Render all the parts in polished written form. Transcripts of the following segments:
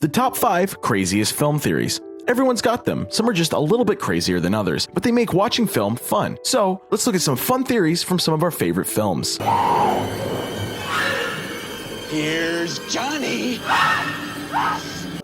The top 5 craziest film theories. Everyone's got them. Some are just a little bit crazier than others, but they make watching film fun. So let's look at some fun theories from some of our favorite films. Here's Johnny.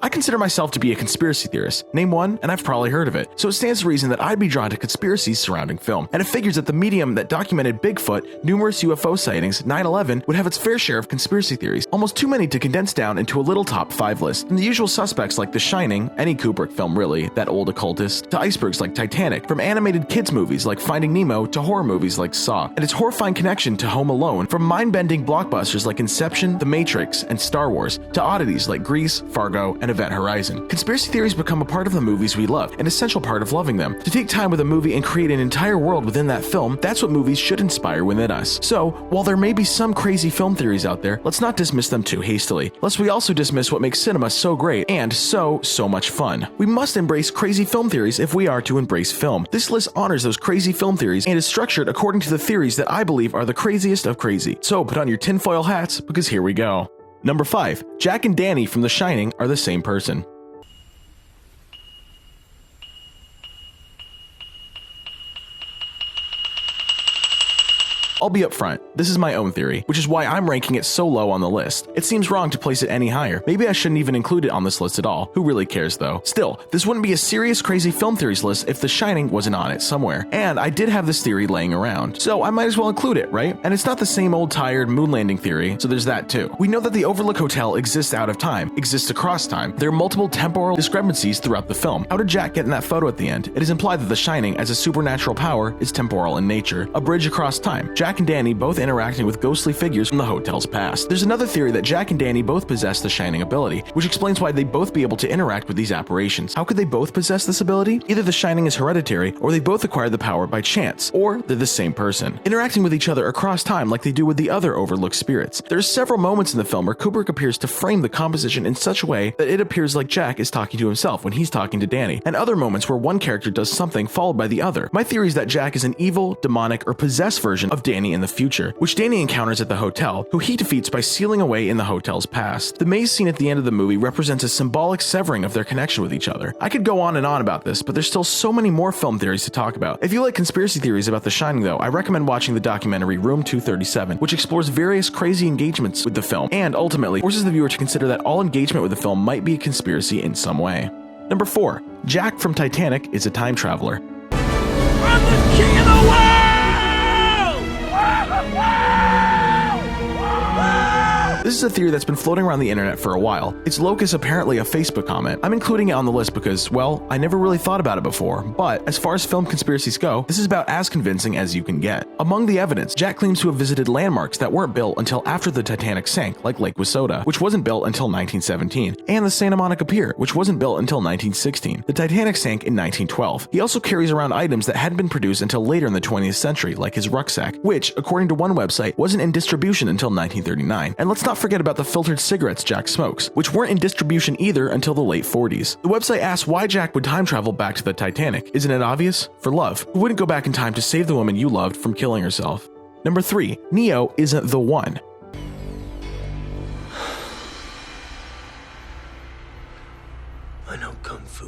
I consider myself to be a conspiracy theorist. Name one, and I've probably heard of it. So it stands to reason that I'd be drawn to conspiracies surrounding film. And it figures that the medium that documented Bigfoot, numerous UFO sightings, 9/11 would have its fair share of conspiracy theories. Almost too many to condense down into a little top 5 list. From the usual suspects like The Shining, any Kubrick film really, that old occultist, to icebergs like Titanic, from animated kids movies like Finding Nemo to horror movies like Saw, and its horrifying connection to Home Alone, from mind-bending blockbusters like Inception, The Matrix, and Star Wars, to oddities like Grease, Fargo, and Event Horizon. Conspiracy theories become a part of the movies we love, an essential part of loving them. To take time with a movie and create an entire world within that film, that's what movies should inspire within us. So, while there may be some crazy film theories out there, let's not dismiss them too hastily, lest we also dismiss what makes cinema so great and so much fun. We must embrace crazy film theories if we are to embrace film. This list honors those crazy film theories and is structured according to the theories that I believe are the craziest of crazy. So put on your tinfoil hats, because here we go. Number 5. Jack and Danny from The Shining are the same person. I'll be upfront, this is my own theory, which is why I'm ranking it so low on the list. It seems wrong to place it any higher. Maybe I shouldn't even include it on this list at all. Who really cares though? Still, this wouldn't be a serious crazy film theories list if The Shining wasn't on it somewhere. And I did have this theory laying around, so I might as well include it, right? And it's not the same old tired moon landing theory, so there's that too. We know that the Overlook Hotel exists out of time, exists across time. There are multiple temporal discrepancies throughout the film. How did Jack get in that photo at the end? It is implied that The Shining, as a supernatural power, is temporal in nature, a bridge across time. Jack and Danny both interacting with ghostly figures from the hotel's past. There's another theory that Jack and Danny both possess the Shining ability, which explains why they'd both be able to interact with these apparitions. How could they both possess this ability? Either the Shining is hereditary, or they both acquired the power by chance, or they're the same person, interacting with each other across time like they do with the other overlooked spirits. There are several moments in the film where Kubrick appears to frame the composition in such a way that it appears like Jack is talking to himself when he's talking to Danny, and other moments where one character does something followed by the other. My theory is that Jack is an evil, demonic, or possessed version of Danny in the future, which Danny encounters at the hotel, who he defeats by sealing away in the hotel's past. The maze scene at the end of the movie represents a symbolic severing of their connection with each other. I could go on and on about this, but there's still so many more film theories to talk about. If you like conspiracy theories about The Shining though, I recommend watching the documentary Room 237, which explores various crazy engagements with the film, and ultimately forces the viewer to consider that all engagement with the film might be a conspiracy in some way. Number 4. Jack from Titanic is a time traveler. I'm the king of the world! This is a theory that's been floating around the internet for a while. Its locus apparently a Facebook comment. I'm including it on the list because, well, I never really thought about it before, but as far as film conspiracies go, this is about as convincing as you can get. Among the evidence, Jack claims to have visited landmarks that weren't built until after the Titanic sank, like Lake Wissota, which wasn't built until 1917, and the Santa Monica Pier, which wasn't built until 1916. The Titanic sank in 1912. He also carries around items that hadn't been produced until later in the 20th century, like his rucksack, which, according to one website, wasn't in distribution until 1939. And let's not forget about the filtered cigarettes Jack smokes, which weren't in distribution either until the late 40s. The website asks why Jack would time travel back to the Titanic. Isn't it obvious? For love. Who wouldn't go back in time to save the woman you loved from killing herself? Number 3. Neo isn't the one. I know Kung Fu.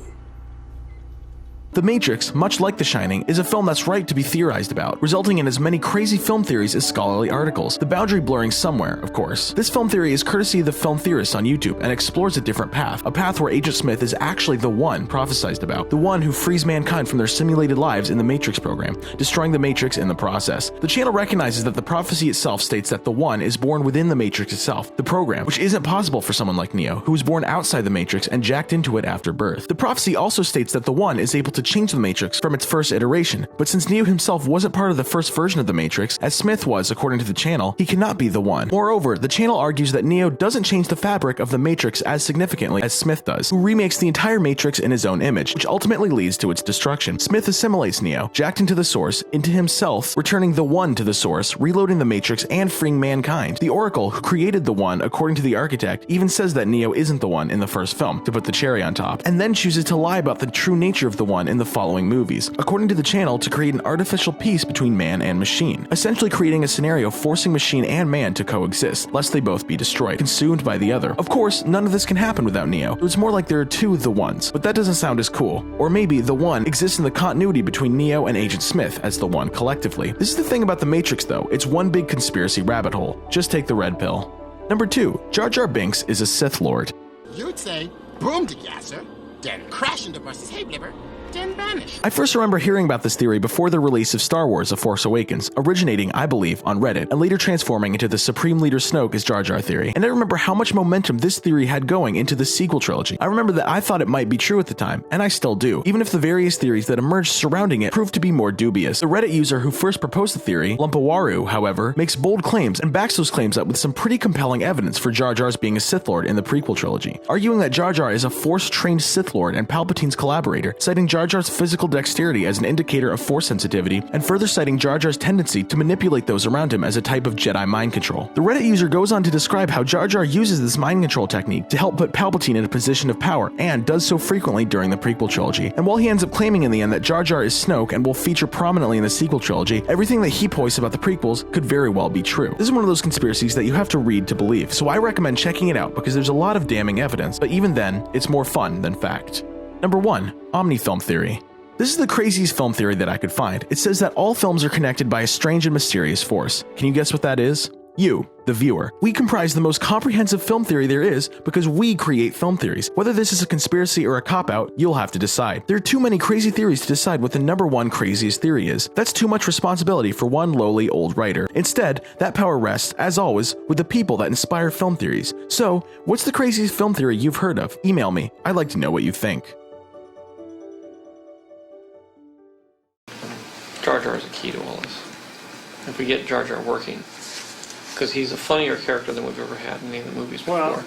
The Matrix, much like The Shining, is a film that's ripe to be theorized about, resulting in as many crazy film theories as scholarly articles, the boundary blurring somewhere, of course. This film theory is courtesy of the Film Theorist on YouTube and explores a different path, a path where Agent Smith is actually the one prophesized about, the one who frees mankind from their simulated lives in the Matrix program, destroying the Matrix in the process. The channel recognizes that the prophecy itself states that the one is born within the Matrix itself, the program, which isn't possible for someone like Neo, who was born outside the Matrix and jacked into it after birth. The prophecy also states that the one is able to to change the Matrix from its first iteration, but since Neo himself wasn't part of the first version of the Matrix, as Smith was according to the channel, he cannot be the one. Moreover, the channel argues that Neo doesn't change the fabric of the Matrix as significantly as Smith does, who remakes the entire Matrix in his own image, which ultimately leads to its destruction. Smith assimilates Neo, jacked into the Source, into himself, returning the One to the Source, reloading the Matrix, and freeing mankind. The Oracle, who created the One according to the architect, even says that Neo isn't the One in the first film, to put the cherry on top, and then chooses to lie about the true nature of the One in the following movies, according to the channel, to create an artificial peace between man and machine, essentially creating a scenario forcing machine and man to coexist, lest they both be destroyed, consumed by the other. Of course, none of this can happen without Neo, so it's more like there are two The Ones, but that doesn't sound as cool. Or maybe the One exists in the continuity between Neo and Agent Smith as the One collectively. This is the thing about the Matrix though, it's one big conspiracy rabbit hole. Just take the red pill. Number 2, Jar Jar Binks is a Sith-Lord. You'd say, boom to gasser, then crash into Buster's hay blibber, then vanish. I first remember hearing about this theory before the release of Star Wars: A Force Awakens, originating, I believe, on Reddit, and later transforming into the Supreme Leader Snoke as Jar Jar theory. And I remember how much momentum this theory had going into the sequel trilogy. I remember that I thought it might be true at the time, and I still do, even if the various theories that emerged surrounding it proved to be more dubious. The Reddit user who first proposed the theory, Lumpawaru, however, makes bold claims and backs those claims up with some pretty compelling evidence for Jar Jar's being a Sith Lord in the prequel trilogy, arguing that Jar Jar is a Force-trained Sith Lord and Palpatine's collaborator, citing Jar Jar's physical dexterity as an indicator of Force sensitivity, and further citing Jar Jar's tendency to manipulate those around him as a type of Jedi mind control. The Reddit user goes on to describe how Jar Jar uses this mind control technique to help put Palpatine in a position of power, and does so frequently during the prequel trilogy. And while he ends up claiming in the end that Jar Jar is Snoke and will feature prominently in the sequel trilogy, everything that he posts about the prequels could very well be true. This is one of those conspiracies that you have to read to believe, so I recommend checking it out because there's a lot of damning evidence, but even then, it's more fun than fact. Number 1, Omnifilm Theory. This is the craziest film theory that I could find. It says that all films are connected by a strange and mysterious force. Can you guess what that is? You, the viewer. We comprise the most comprehensive film theory there is because we create film theories. Whether this is a conspiracy or a cop-out, you'll have to decide. There are too many crazy theories to decide what the number 1 craziest theory is. That's too much responsibility for one lowly old writer. Instead, that power rests, as always, with the people that inspire film theories. So, what's the craziest film theory you've heard of? Email me. I'd like to know what you think. Jar Jar is a key to all this. If we get Jar Jar working, because he's a funnier character than we've ever had in any of the movies before.